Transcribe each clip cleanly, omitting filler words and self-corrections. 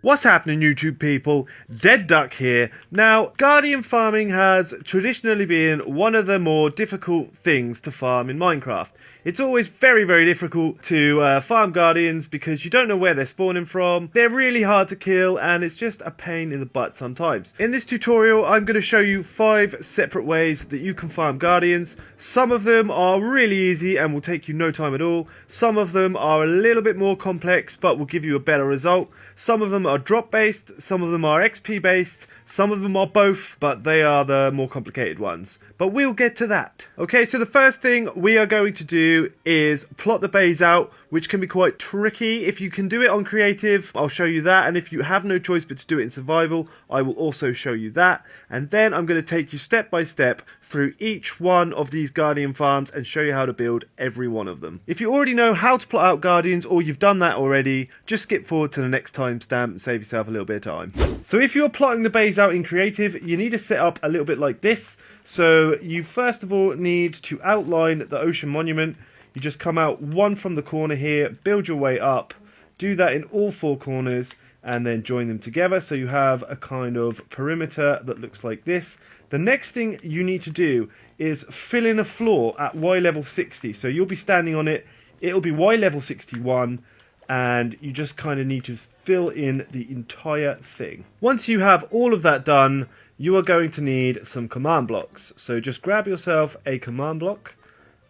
What's happening, YouTube people? DeadDuck here. Now, Guardian farming has traditionally been one of the more difficult things to farm in Minecraft. It's always very, very difficult to farm Guardians because you don't know where they're spawning from. They're really hard to kill and it's just a pain in the butt sometimes. In this tutorial, I'm going to show you 5 separate ways that you can farm Guardians. Some of them are really easy and will take you no time at all. Some of them are a little bit more complex but will give you a better result. Some of them are drop based, some of them are XP based, some of them are both, but they are the more complicated ones. But we'll get to that. Okay, so the first thing we are going to do is plot the base out, which can be quite tricky. If you can do it on creative, I'll show you that, and if you have no choice but to do it in survival, I will also show you that. And then I'm going to take you step by step through each one of these Guardian farms and show you how to build every one of them. If you already know how to plot out Guardians, or you've done that already, just skip forward to the next timestamp and save yourself a little bit of time. So if you're plotting the base out in creative, you need to set up a little bit like this. So you first of all need to outline the ocean monument. You just come out one from the corner here, build your way up, do that in all 4 corners, and then join them together so you have a kind of perimeter that looks like this. The next thing you need to do is fill in a floor at Y level 60. So you'll be standing on it, it'll be Y level 61, and you just kind of need to fill in the entire thing. Once you have all of that done, you are going to need some command blocks. So just grab yourself a command block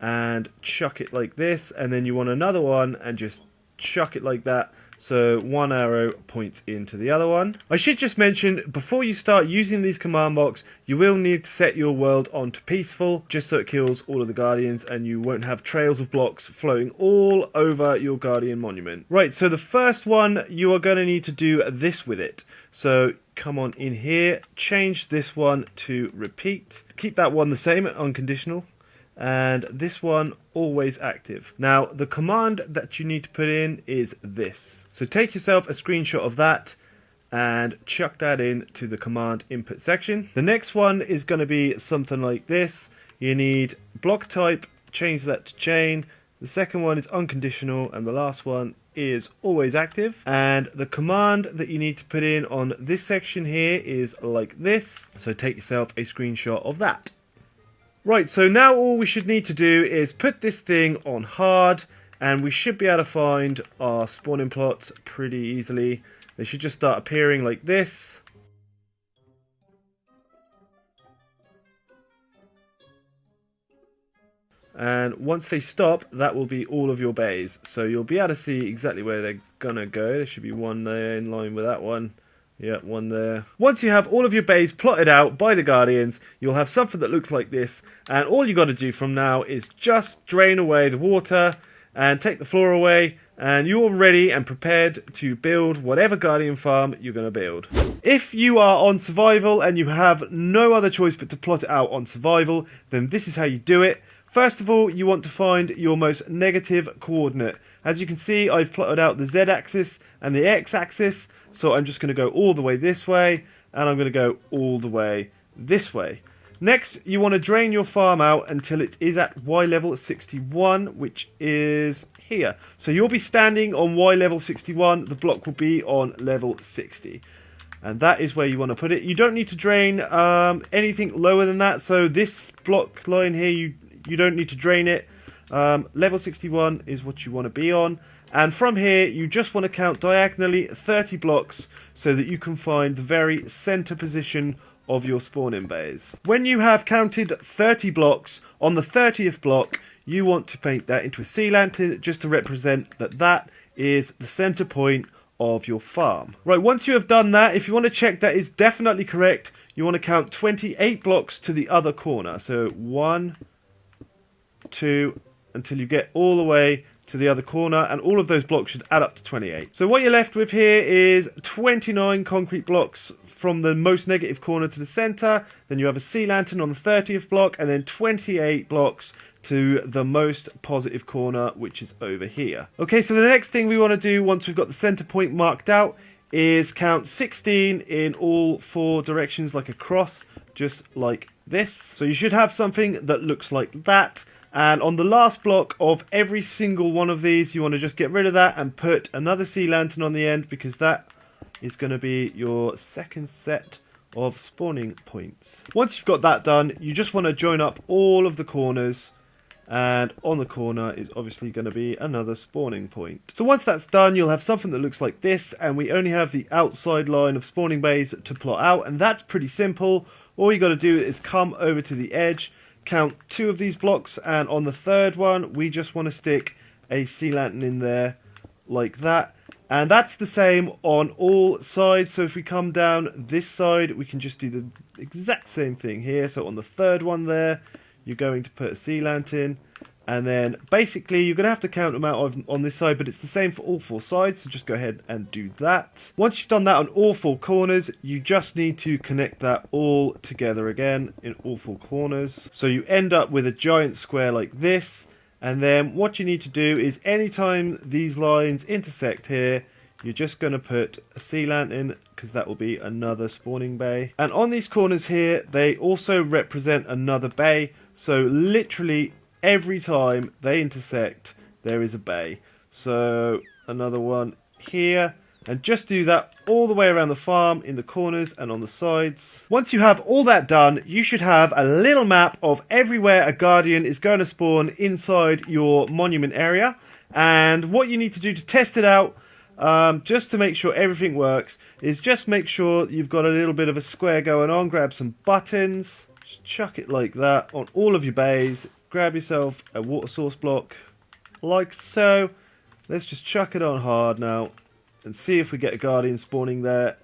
and chuck it like this, and then you want another one and just chuck it like that, so one arrow points into the other one. I should just mention, before you start using these command blocks, you will need to set your world onto peaceful, just so it kills all of the Guardians and you won't have trails of blocks floating all over your Guardian monument. Right, so the first one, you are going to need to do this with it. So come on in here, change this one to repeat. Keep that one the same, unconditional. And this one always active. Now the command that you need to put in is this. So take yourself a screenshot of that and chuck that in to the command input section. The next one is going to be something like this. You need block type, change that to chain. The second one is unconditional, and the last one is always active. And the command that you need to put in on this section here is like this. So take yourself a screenshot of that. Right, so now all we should need to do is put this thing on hard, and we should be able to find our spawning plots pretty easily. They should just start appearing like this. And once they stop, that will be all of your bays. So you'll be able to see exactly where they're gonna go. There should be one there in line with that one. Yeah, one there. Once you have all of your bays plotted out by the Guardians, you'll have something that looks like this, and all you got to do from now is just drain away the water and take the floor away, and you're ready and prepared to build whatever Guardian farm you're going to build. If you are on survival and you have no other choice but to plot it out on survival, then this is how you do it. First of all, you want to find your most negative coordinate. As you can see, I've plotted out the Z-axis and the X-axis. So I'm just going to go all the way this way, and I'm going to go all the way this way. Next, you want to drain your farm out until it is at Y level 61, which is here. So you'll be standing on Y level 61, the block will be on level 60. And that is where you want to put it. You don't need to drain anything lower than that. So this block line here, you don't need to drain it. Level 61 is what you want to be on. And from here, you just want to count diagonally 30 blocks so that you can find the very center position of your spawning bays. When you have counted 30 blocks, on the 30th block, you want to paint that into a sea lantern just to represent that that is the center point of your farm. Right, once you have done that, if you want to check that is definitely correct, you want to count 28 blocks to the other corner. So 1, 2, until you get all the way to the other corner, and all of those blocks should add up to 28. So what you're left with here is 29 concrete blocks from the most negative corner to the center. Then you have a sea lantern on the 30th block, and then 28 blocks to the most positive corner, which is over here. Okay, so the next thing we want to do once we've got the center point marked out is count 16 in all 4 directions like a cross, just like this. So you should have something that looks like that. And on the last block of every single one of these, you want to just get rid of that and put another sea lantern on the end, because that is going to be your second set of spawning points. Once you've got that done, you just want to join up all of the corners, and on the corner is obviously going to be another spawning point. So once that's done, you'll have something that looks like this, and we only have the outside line of spawning bays to plot out, and that's pretty simple. All you got to do is come over to the edge, count 2 of these blocks, and on the third one we just want to stick a sea lantern in there like that. And that's the same on all sides. So if we come down this side, we can just do the exact same thing here. So on the third one there, you're going to put a sea lantern, and then basically you're going to have to count them out on this side, but it's the same for all 4 sides, so just go ahead and do that. Once you've done that on all 4 corners, you just need to connect that all together again in all 4 corners. So you end up with a giant square like this, and then what you need to do is anytime these lines intersect here, you're just going to put a sea lantern, because that will be another spawning bay. And on these corners here, they also represent another bay. So literally every time they intersect, there is a bay. So another one here. And just do that all the way around the farm, in the corners and on the sides. Once you have all that done, you should have a little map of everywhere a guardian is going to spawn inside your monument area. And what you need to do to test it out, just to make sure everything works, is just make sure you've got a little bit of a square going on. Grab some buttons, just chuck it like that on all of your bays. Grab yourself a water source block like so. Let's just chuck it on hard now and see if we get a guardian spawning there.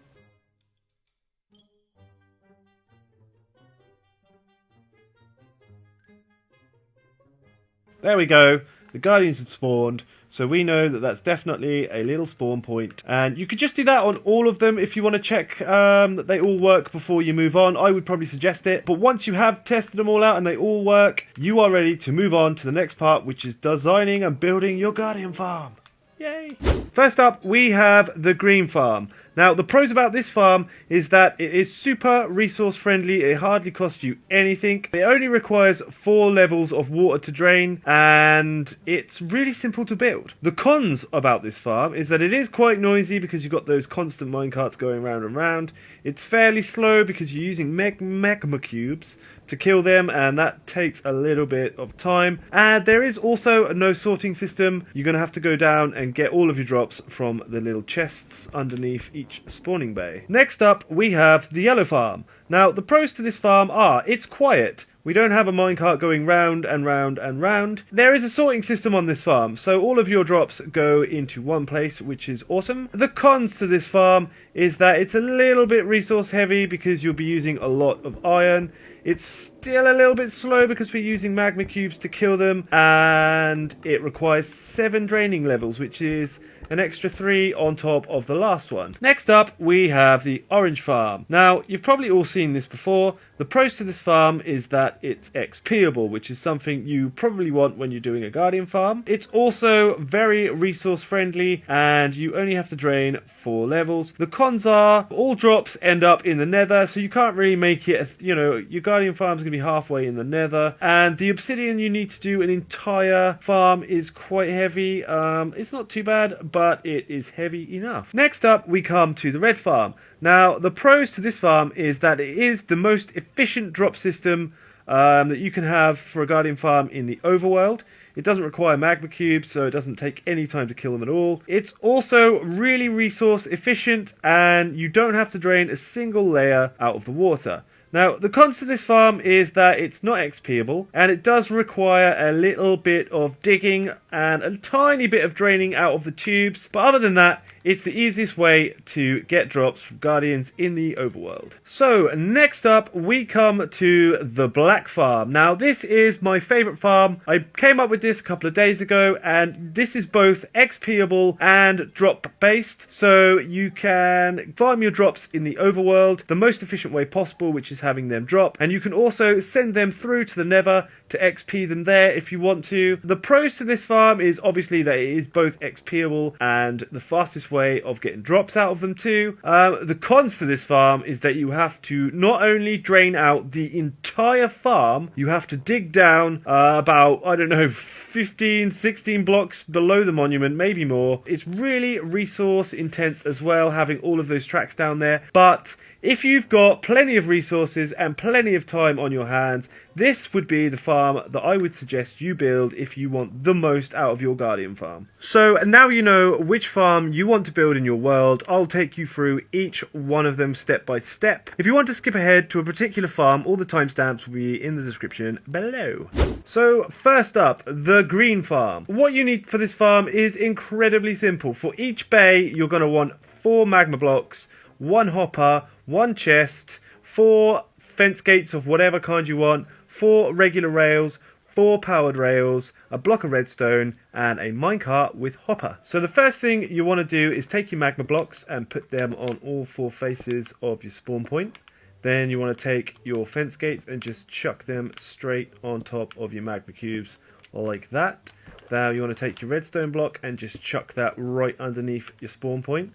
There we go. The guardians have spawned, so we know that that's definitely a little spawn point. And you could just do that on all of them if you want to check that they all work before you move on. I would probably suggest it. But once you have tested them all out and they all work, you are ready to move on to the next part, which is designing and building your guardian farm. Yay! First up, we have the green farm. Now, the pros about this farm is that it is super resource friendly. It hardly costs you anything. It only requires 4 levels of water to drain, and it's really simple to build. The cons about this farm is that it is quite noisy because you've got those constant minecarts going round and round. It's fairly slow because you're using magma cubes to kill them, and that takes a little bit of time. And there is also no sorting system. You're going to have to go down and get all of your drops from the little chests underneath each spawning bay. Next up, we have the yellow farm. Now, the pros to this farm are it's quiet. We don't have a minecart going round and round and round. There is a sorting system on this farm, so all of your drops go into one place, which is awesome. The cons to this farm is that it's a little bit resource heavy because you'll be using a lot of iron. It's still a little bit slow because we're using magma cubes to kill them, and it requires 7 draining levels, which is an extra 3 on top of the last one. Next up, we have the orange farm. Now, you've probably all seen this before. The pros to this farm is that it's XPable, which is something you probably want when you're doing a guardian farm. It's also very resource friendly, and you only have to drain 4 levels. The cons are all drops end up in the nether, so you can't really make it, your guardian farm's going to be halfway in the nether, and the obsidian you need to do an entire farm is quite heavy. It's not too bad, but it is heavy enough. Next up, we come to the red farm. Now, the pros to this farm is that it is the most efficient drop system that you can have for a guardian farm in the overworld. It doesn't require magma cubes, so it doesn't take any time to kill them at all. It's also really resource efficient, and you don't have to drain a single layer out of the water. Now, the cons to this farm is that it's not XPable, and it does require a little bit of digging and a tiny bit of draining out of the tubes. But other than that, it's the easiest way to get drops from guardians in the overworld. So, next up, we come to the black farm. Now, this is my favourite farm. I came up with this a couple of days ago, and this is both XPable and drop-based. So, you can farm your drops in the overworld the most efficient way possible, which is having them drop. And you can also send them through to the nether to XP them there if you want to. The pros to this farm is obviously that it is both XPable and the fastest way of getting drops out of them too. The cons to this farm is that you have to not only drain out the entire farm, you have to dig down about, I don't know, 15, 16 blocks below the monument, maybe more. It's really resource intense as well, having all of those tracks down there. But if you've got plenty of resources and plenty of time on your hands, this would be the farm that I would suggest you build if you want the most out of your Guardian farm. So now you know which farm you want to build in your world. I'll take you through each one of them step by step. If you want to skip ahead to a particular farm, all the timestamps will be in the description below. So first up, the green farm. What you need for this farm is incredibly simple. For each bay, you're going to want 4 magma blocks, 1 hopper, 1 chest, 4 fence gates of whatever kind you want, 4 regular rails, 4 powered rails, a block of redstone, and a minecart with hopper. So the first thing you want to do is take your magma blocks and put them on all 4 faces of your spawn point. Then you want to take your fence gates and just chuck them straight on top of your magma cubes like that. Now you want to take your redstone block and just chuck that right underneath your spawn point.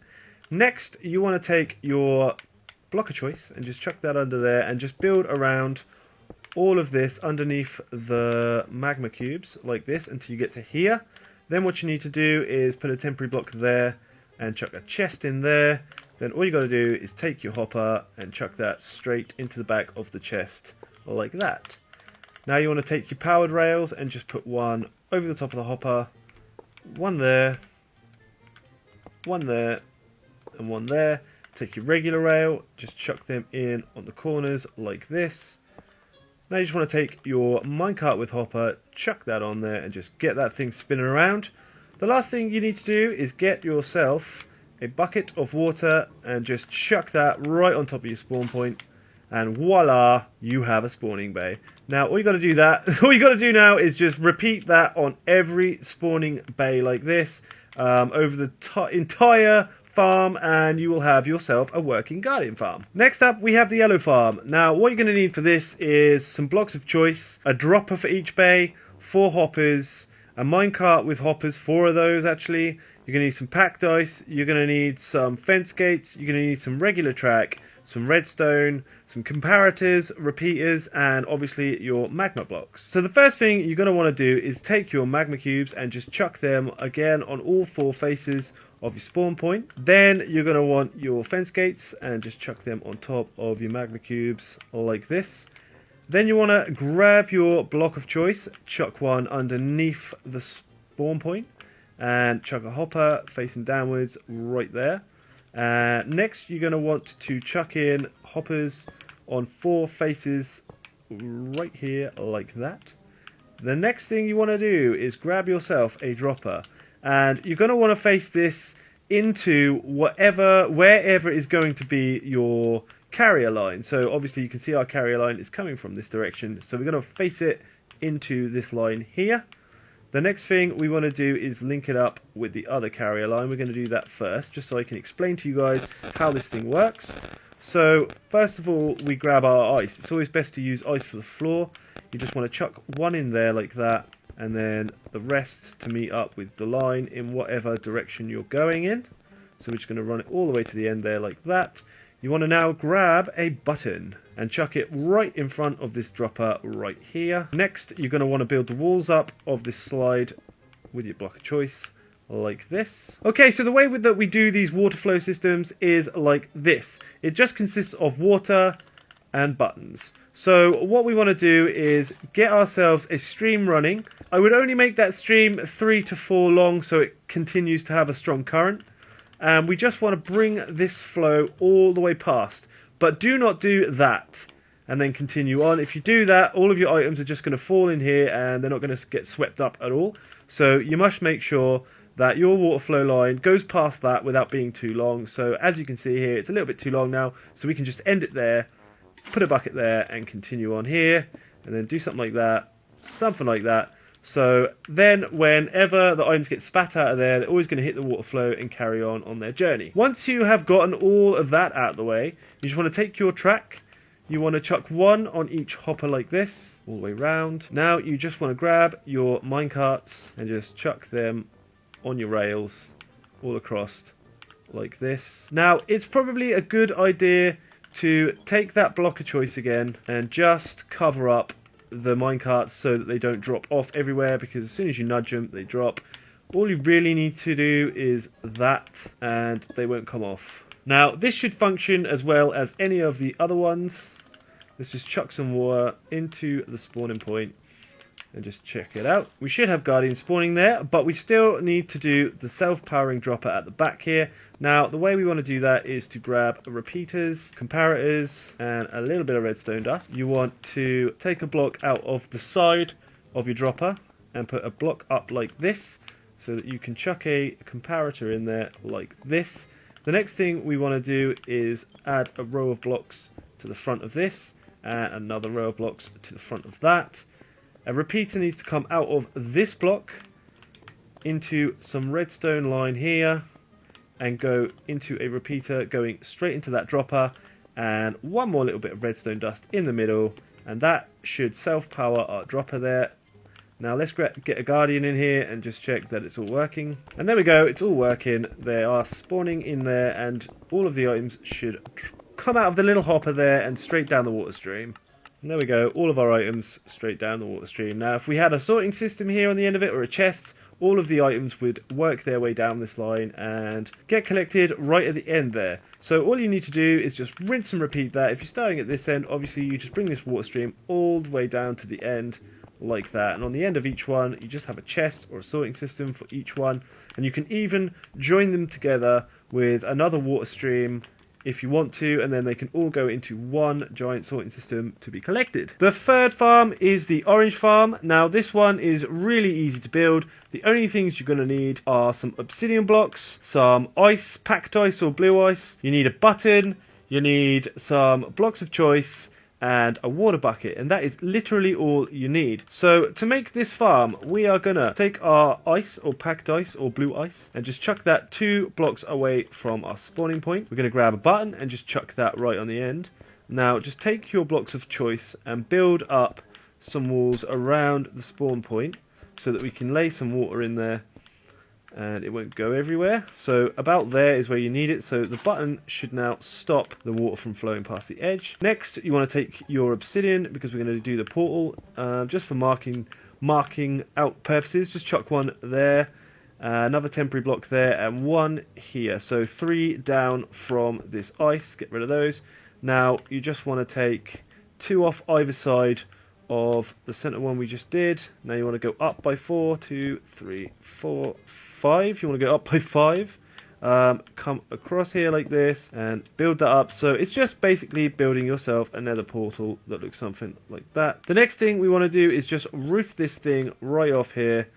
Next, you want to take your block of choice and just chuck that under there and just build around all of this underneath the magma cubes like this until you get to here. Then what you need to do is put a temporary block there and chuck a chest in there. Then all you got to do is take your hopper and chuck that straight into the back of the chest like that. Now you want to take your powered rails and just put one over the top of the hopper, one there, and one there. Take your regular rail, just chuck them in on the corners like this. Now you just want to take your minecart with hopper, chuck that on there and just get that thing spinning around. The last thing you need to do is get yourself a bucket of water and just chuck that right on top of your spawn point, and voila, you have a spawning bay. Now all you got to do now is just repeat that on every spawning bay like this over the entire farm, and you will have yourself a working Guardian farm. Next up, we have the yellow farm. Now what you're going to need for this is some blocks of choice, a dropper for each bay, 4 hoppers, a minecart with hoppers, 4 of those actually. You're going to need some packed ice, you're going to need some fence gates, you're going to need some regular track, some redstone, some comparators, repeaters, and obviously your magma blocks. So the first thing you're going to want to do is take your magma cubes and just chuck them again on all 4 faces of your spawn point. Then you're going to want your fence gates and just chuck them on top of your magma cubes like this. Then you want to grab your block of choice, chuck one underneath the spawn point, and chuck a hopper facing downwards right there. Next you're going to want to chuck in hoppers on 4 faces right here like that. The next thing you want to do is grab yourself a dropper, and you're going to want to face this into wherever is going to be your carrier line. So obviously you can see our carrier line is coming from this direction, so we're going to face it into this line here. The next thing we want to do is link it up with the other carrier line. We're going to do that first, just so I can explain to you guys how this thing works. So first of all, we grab our ice. It's always best to use ice for the floor. You just want to chuck one in there like that, and then the rest to meet up with the line in whatever direction you're going in. So we're just going to run it all the way to the end there like that. You want to now grab a button and chuck it right in front of this dropper right here. Next, you're going to want to build the walls up of this slide with your block of choice like this. Okay, so the way that we do these water flow systems is like this. It just consists of water and buttons. So what we want to do is get ourselves a stream running. I would only make that stream 3 to 4 long so it continues to have a strong current. And we just want to bring this flow all the way past. But do not do that and then continue on. If you do that, all of your items are just going to fall in here and they're not going to get swept up at all. So you must make sure that your water flow line goes past that without being too long. So as you can see here, it's a little bit too long now, so we can just end it there, put a bucket there and continue on here, and then do something like that, something like that. So then whenever the items get spat out of there, they're always going to hit the water flow and carry on their journey. Once you have gotten all of that out of the way, you just want to take your track. You want to chuck one on each hopper like this, all the way round. Now you just want to grab your minecarts and just chuck them on your rails all across like this. Now it's probably a good idea to take that block of choice again and just cover up the minecarts so that they don't drop off everywhere, because as soon as you nudge them, they drop. All you really need to do is that, and they won't come off. Now, this should function as well as any of the other ones. Let's just chuck some water into the spawning point and just check it out. We should have guardians spawning there, but we still need to do the self-powering dropper at the back here. Now, the way we want to do that is to grab repeaters, comparators, and a little bit of redstone dust. You want to take a block out of the side of your dropper and put a block up like this, so that you can chuck a comparator in there like this. The next thing we want to do is add a row of blocks to the front of this, and another row of blocks to the front of that. A repeater needs to come out of this block into some redstone line here, and go into a repeater going straight into that dropper, and one more little bit of redstone dust in the middle, and that should self-power our dropper there. Now let's get a guardian in here and just check that it's all working. And there we go, it's all working. They are spawning in there, and all of the items should come out of the little hopper there and straight down the water stream. And there we go, all of our items straight down the water stream. Now if we had a sorting system here on the end of it, or a chest, all of the items would work their way down this line and get collected right at the end there. So all you need to do is just rinse and repeat that. If you're starting at this end, obviously you just bring this water stream all the way down to the end like that, and on the end of each one you just have a chest or a sorting system for each one, and you can even join them together with another water stream if you want to, and then they can all go into one giant sorting system to be collected. The third farm is the orange farm. Now this one is really easy to build. The only things you're going to need are some obsidian blocks, some ice, packed ice or blue ice, you need a button, you need some blocks of choice, and a water bucket, and that is literally all you need. So to make this farm, we are gonna take our ice or packed ice or blue ice and just chuck that 2 blocks away from our spawning point. We're gonna grab a button and just chuck that right on the end. Now just take your blocks of choice and build up some walls around the spawn point so that we can lay some water in there and it won't go everywhere. So about there is where you need it. So the button should now stop the water from flowing past the edge. Next, you want to take your obsidian, because we're going to do the portal just for marking out purposes. Just chuck one there, another temporary block there, and one here. So 3 down from this ice. Get rid of those. Now you just want to take 2 off either side of the center one we just did. Now you want to go up by 4, 2, 3, 4, 5. You want to go up by 5. Come across here like this and build that up. So it's just basically building yourself another portal that looks something like that. The next thing we want to do is just roof this thing right off here,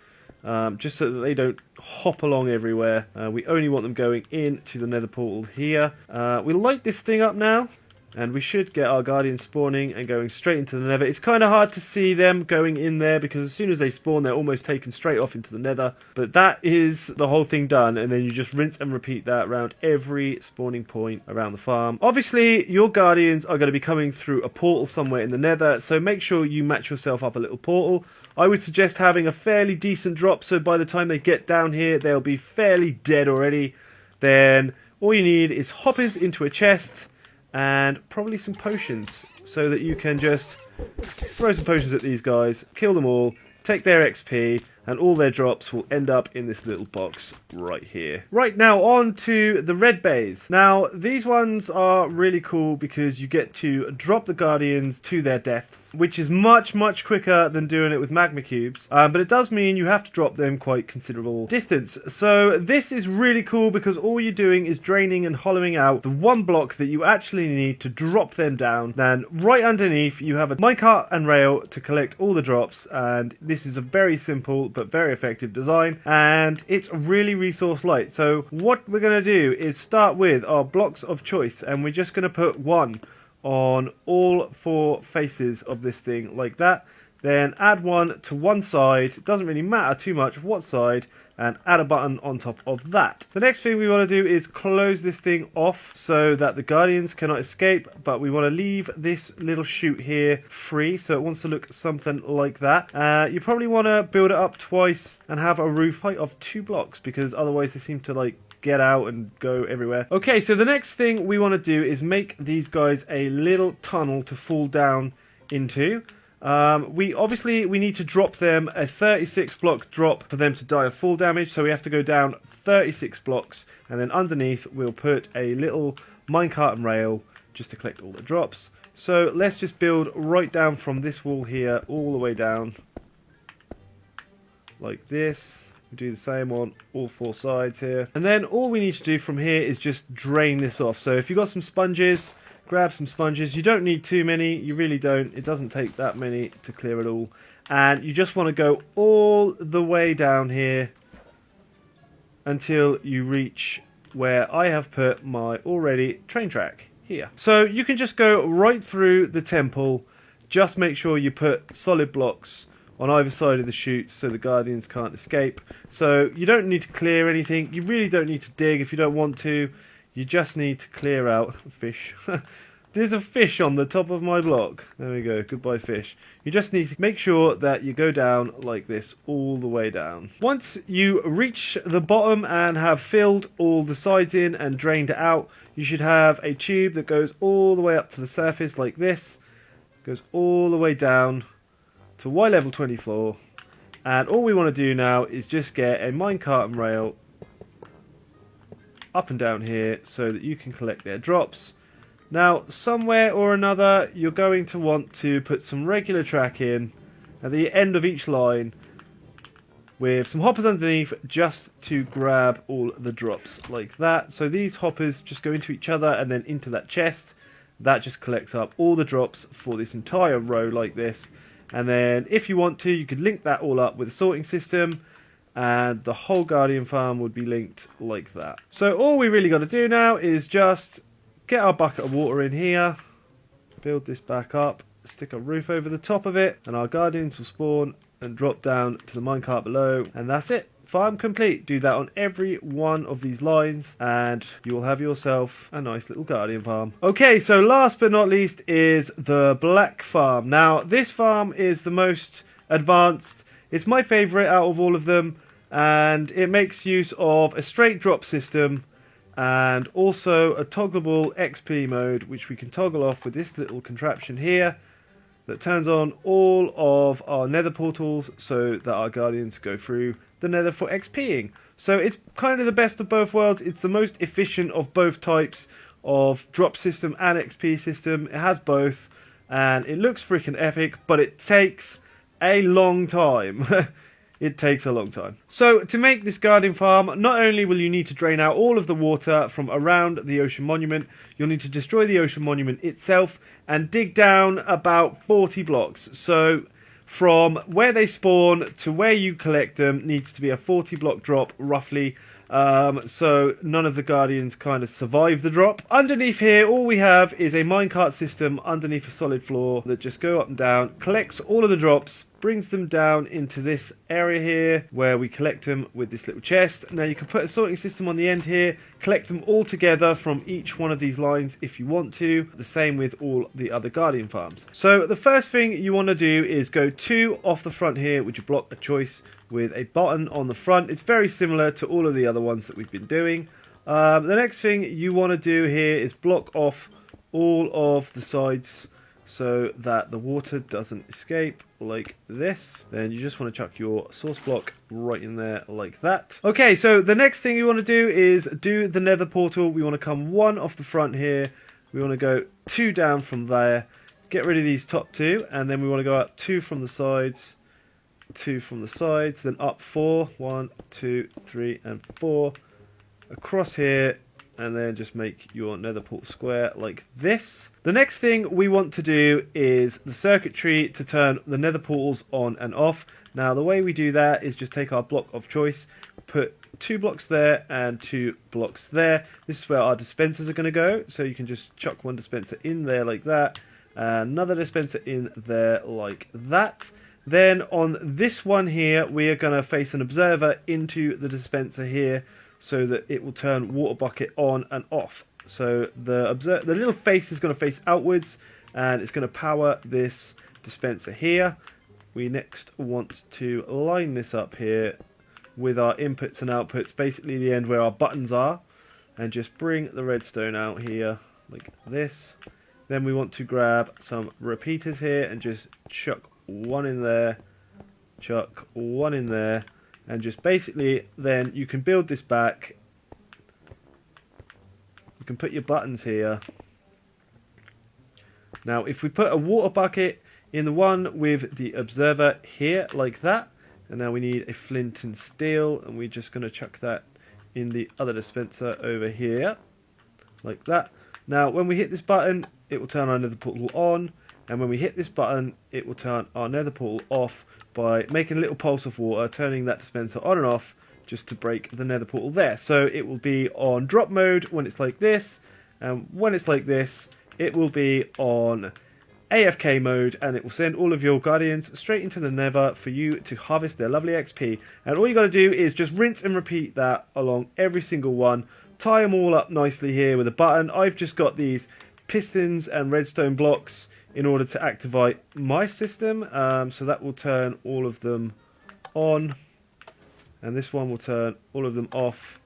just so that they don't hop along everywhere. We only want them going into the nether portal here. We'll light this thing up now, and we should get our guardians spawning and going straight into the nether. It's kind of hard to see them going in there because as soon as they spawn, they're almost taken straight off into the nether. But that is the whole thing done, and then you just rinse and repeat that around every spawning point around the farm. Obviously, your guardians are going to be coming through a portal somewhere in the nether, so make sure you match yourself up a little portal. I would suggest having a fairly decent drop, so by the time they get down here, they'll be fairly dead already. Then all you need is hoppers into a chest, and probably some potions, so that you can just throw some potions at these guys, kill them all, take their XP, and all their drops will end up in this little box right here. Right, now on to the red bays. Now these ones are really cool because you get to drop the guardians to their deaths, which is much quicker than doing it with magma cubes, but it does mean you have to drop them quite considerable distance. So this is really cool because all you're doing is draining and hollowing out the 1 block that you actually need to drop them down. Then right underneath you have a minecart and rail to collect all the drops, and this is a very simple but very effective design, and it's really resource light. So what we're going to do is start with our blocks of choice, and we're just going to put 1 on all 4 faces of this thing like that. Then add 1 to one side, it doesn't really matter too much what side, and add a button on top of that. The next thing we want to do is close this thing off so that the guardians cannot escape, but we want to leave this little chute here free, so it wants to look something like that. You probably want to build it up twice and have a roof height of 2 blocks, because otherwise they seem to like get out and go everywhere. Okay, so the next thing we want to do is make these guys a little tunnel to fall down into. We need to drop them a 36 block drop for them to die of full damage, so we have to go down 36 blocks, and then underneath we'll put a little minecart and rail just to collect all the drops. So let's just build right down from this wall here all the way down like this. We do the same on all 4 sides here, and then all we need to do from here is just drain this off. So if you've got some sponges, grab some sponges. You don't need too many, you really don't. It doesn't take that many to clear it all. And you just want to go all the way down here until you reach where I have put my already train track here. So you can just go right through the temple. Just make sure you put solid blocks on either side of the chutes so the guardians can't escape. So you don't need to clear anything. You really don't need to dig if you don't want to. You just need to clear out fish. There's a fish on the top of my block. There we go. Goodbye, fish. You just need to make sure that you go down like this all the way down. Once you reach the bottom and have filled all the sides in and drained it out, you should have a tube that goes all the way up to the surface like this. Goes all the way down to Y level 20 floor. And all we want to do now is just get a minecart and rail up and down here so that you can collect their drops. Now, somewhere or another, you're going to want to put some regular track in at the end of each line with some hoppers underneath just to grab all the drops like that. So these hoppers just go into each other and then into that chest. That just collects up all the drops for this entire row like this. And then if you want to, you could link that all up with a sorting system, and the whole Guardian farm would be linked like that. So all we really got to do now is just get our bucket of water in here, build this back up, stick a roof over the top of it, and our Guardians will spawn and drop down to the minecart below, and that's it. Farm complete. Do that on every one of these lines and you will have yourself a nice little Guardian farm. Okay, so last but not least is the black farm. Now, this farm is the most advanced. It's my favourite out of all of them, and it makes use of a straight drop system and also a toggleable XP mode, which we can toggle off with this little contraption here that turns on all of our nether portals so that our guardians go through the nether for XPing. So it's kind of the best of both worlds. It's the most efficient of both types of drop system and XP system. It has both and it looks freaking epic, but it takes a long time. It takes a long time. So to make this Guardian farm, not only will you need to drain out all of the water from around the ocean monument, you'll need to destroy the ocean monument itself and dig down about 40 blocks. So from where they spawn to where you collect them needs to be a 40 block drop roughly. So none of the Guardians kind of survive the drop. Underneath here, all we have is a minecart system underneath a solid floor that just go up and down, collects all of the drops, brings them down into this area here where we collect them with this little chest. Now you can put a sorting system on the end here, collect them all together from each one of these lines if you want to. The same with all the other Guardian farms. So the first thing you want to do is go 2 off the front here, which you block a choice with a button on the front. It's very similar to all of the other ones that we've been doing. The next thing you want to do here is block off all of the sides so that the water doesn't escape like this. Then you just want to chuck your source block right in there like that. Okay, so the next thing you want to do is do the nether portal. We want to come 1 off the front here. We want to go 2 down from there. Get rid of these top 2, and then we want to go out 2 from the sides, 2 from the sides, then up 4, 1, 2, 3, and 4 across here, and then just make your nether portal square like this. The next thing we want to do is the circuitry to turn the nether portals on and off. Now the way we do that is just take our block of choice, put 2 blocks there and 2 blocks there. This is where our dispensers are going to go, so you can just chuck 1 dispenser in there like that, and another dispenser in there like that. Then on this one here, we are going to face an observer into the dispenser here so that it will turn water bucket on and off. So the little face is going to face outwards and it's going to power this dispenser here. We next want to line this up here with our inputs and outputs, basically the end where our buttons are, and just bring the redstone out here like this. Then we want to grab some repeaters here and just chuck one in there, chuck one in there, and just basically then you can build this back. You can put your buttons here. Now if we put a water bucket in the one with the observer here like that, and now we need a flint and steel, and we're just going to chuck that in the other dispenser over here like that. Now when we hit this button, it will turn our nether portal on, and when we hit this button, it will turn our nether portal off by making a little pulse of water, turning that dispenser on and off just to break the nether portal there. So it will be on drop mode when it's like this, and when it's like this, it will be on AFK mode, and it will send all of your guardians straight into the nether for you to harvest their lovely XP. And all you got to do is just rinse and repeat that along every single one. Tie them all up nicely here with a button. I've just got these pistons and redstone blocks in order to activate my system, so that will turn all of them on, and this one will turn all of them off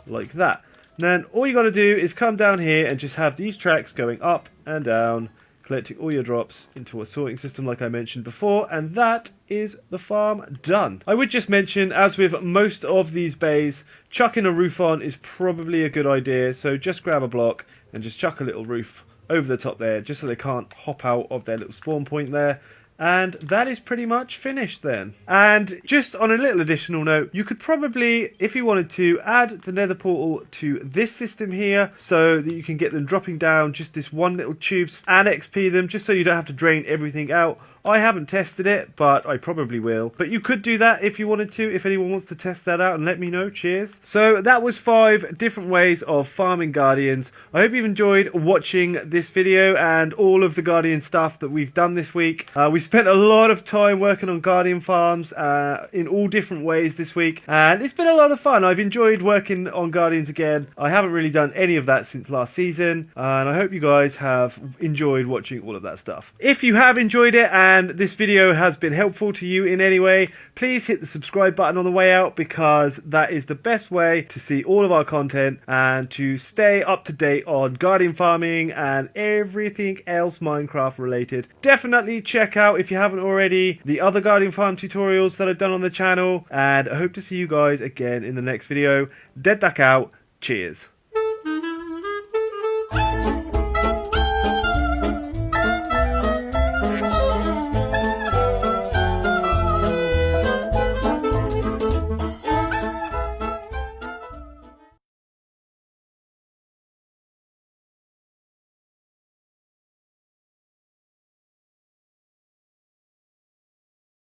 like that. And then all you got to do is come down here and just have these tracks going up and down, collecting all your drops into a sorting system like I mentioned before, and that is the farm done. I would just mention, as with most of these bays, chucking a roof on is probably a good idea, so just grab a block and just chuck a little roof over the top there, just so they can't hop out of their little spawn point there. And that is pretty much finished then. And just on a little additional note, you could probably, if you wanted to, add the nether portal to this system here, so that you can get them dropping down just this one little tubes and XP them, just so you don't have to drain everything out. I haven't tested it, but I probably will. But you could do that if you wanted to, if anyone wants to test that out, and let me know. Cheers. So that was 5 different ways of farming guardians. I hope you've enjoyed watching this video and all of the guardian stuff that we've done this week. We spent a lot of time working on guardian farms in all different ways this week, and it's been a lot of fun. I've enjoyed working on guardians again. I haven't really done any of that since last season, and I hope you guys have enjoyed watching all of that stuff. If you have enjoyed it and this video has been helpful to you in any way, please hit the subscribe button on the way out, because that is the best way to see all of our content and to stay up to date on guardian farming and everything else Minecraft related. Definitely check out, if you haven't already, the other guardian farm tutorials that I've done on the channel, and I hope to see you guys again in the next video. DeadDuck out. Cheers.